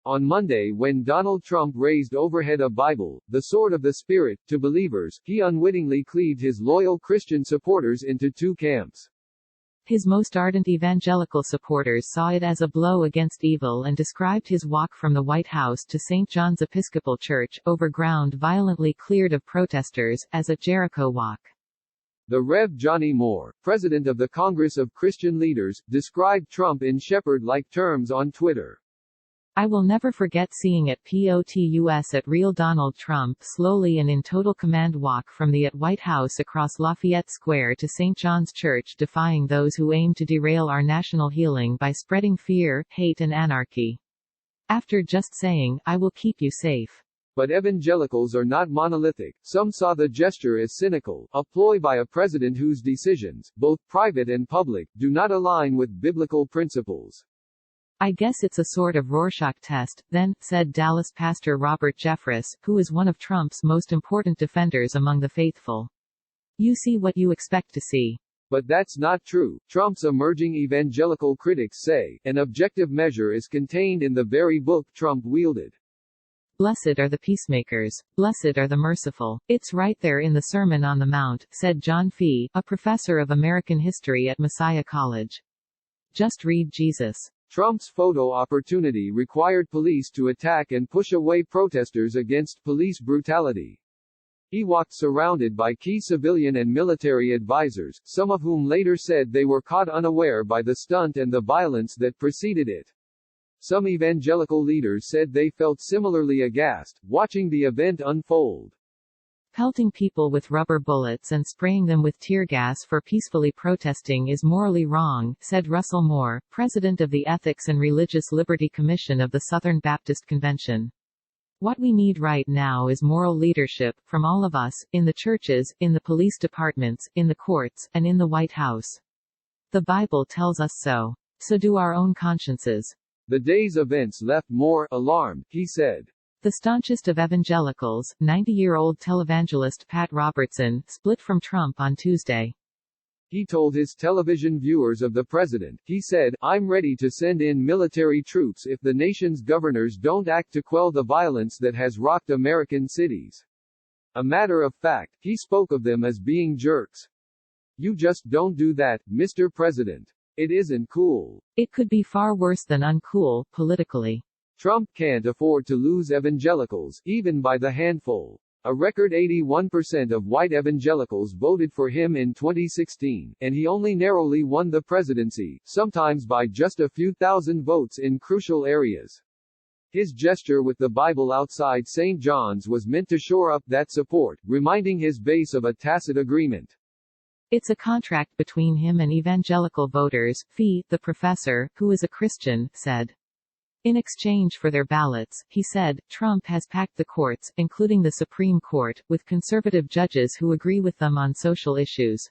On Monday, when Donald Trump raised overhead a Bible, the sword of the Spirit, to believers, he unwittingly cleaved his loyal Christian supporters into two camps. His most ardent evangelical supporters saw it as a blow against evil and described his walk from the White House to St. John's Episcopal Church, over ground violently cleared of protesters, as a Jericho walk. The Rev. Johnny Moore, president of the Congress of Christian Leaders, described Trump in shepherd-like terms on Twitter. I will never forget seeing at POTUS at real Donald Trump slowly and in total command walk from the White House across Lafayette Square to St. John's Church, defying those who aim to derail our national healing by spreading fear, hate and anarchy. After just saying, I will keep you safe. But evangelicals are not monolithic. Some saw the gesture as cynical, a ploy by a president whose decisions, both private and public, do not align with biblical principles. I guess it's a sort of Rorschach test, then, said Dallas pastor Robert Jeffress, who is one of Trump's most important defenders among the faithful. You see what you expect to see. But that's not true. Trump's emerging evangelical critics say, an objective measure is contained in the very book Trump wielded. Blessed are the peacemakers. Blessed are the merciful. It's right there in the Sermon on the Mount, said John Fee, a professor of American history at Messiah College. Just read Jesus. Trump's photo opportunity required police to attack and push away protesters against police brutality. He walked surrounded by key civilian and military advisors, some of whom later said they were caught unaware by the stunt and the violence that preceded it. Some evangelical leaders said they felt similarly aghast, watching the event unfold. Pelting people with rubber bullets and spraying them with tear gas for peacefully protesting is morally wrong, said Russell Moore, president of the Ethics and Religious Liberty Commission of the Southern Baptist Convention. What we need right now is moral leadership, from all of us, in the churches, in the police departments, in the courts, and in the White House. The Bible tells us so. So do our own consciences. The day's events left Moore alarmed, he said. The staunchest of evangelicals, 90-year-old televangelist Pat Robertson, split from Trump on Tuesday. He told his television viewers of the president, he said, I'm ready to send in military troops if the nation's governors don't act to quell the violence that has rocked American cities. A matter of fact, he spoke of them as being jerks. You just don't do that, Mr. President. It isn't cool. It could be far worse than uncool, politically. Trump can't afford to lose evangelicals, even by the handful. A record 81% of white evangelicals voted for him in 2016, and he only narrowly won the presidency, sometimes by just a few thousand votes in crucial areas. His gesture with the Bible outside St. John's was meant to shore up that support, reminding his base of a tacit agreement. It's a contract between him and evangelical voters, Fee, the professor, who is a Christian, said. In exchange for their ballots, he said, Trump has packed the courts, including the Supreme Court, with conservative judges who agree with them on social issues.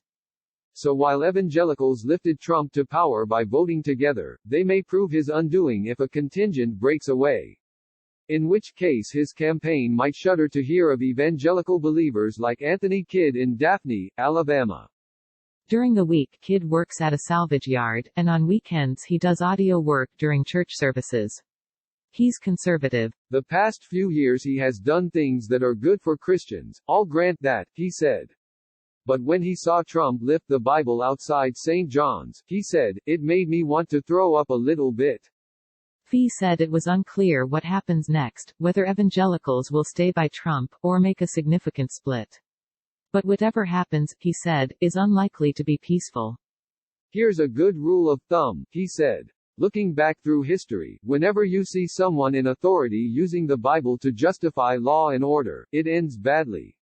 So while evangelicals lifted Trump to power by voting together, they may prove his undoing if a contingent breaks away. In which case his campaign might shudder to hear of evangelical believers like Anthony Kidd in Daphne, Alabama. During the week, Kidd works at a salvage yard, and on weekends he does audio work during church services. He's conservative. The past few years he has done things that are good for Christians, I'll grant that, he said. But when he saw Trump lift the Bible outside St. John's, he said, it made me want to throw up a little bit. Fee said it was unclear what happens next, whether evangelicals will stay by Trump, or make a significant split. But whatever happens, he said, is unlikely to be peaceful. Here's a good rule of thumb, he said. Looking back through history, whenever you see someone in authority using the Bible to justify law and order, it ends badly.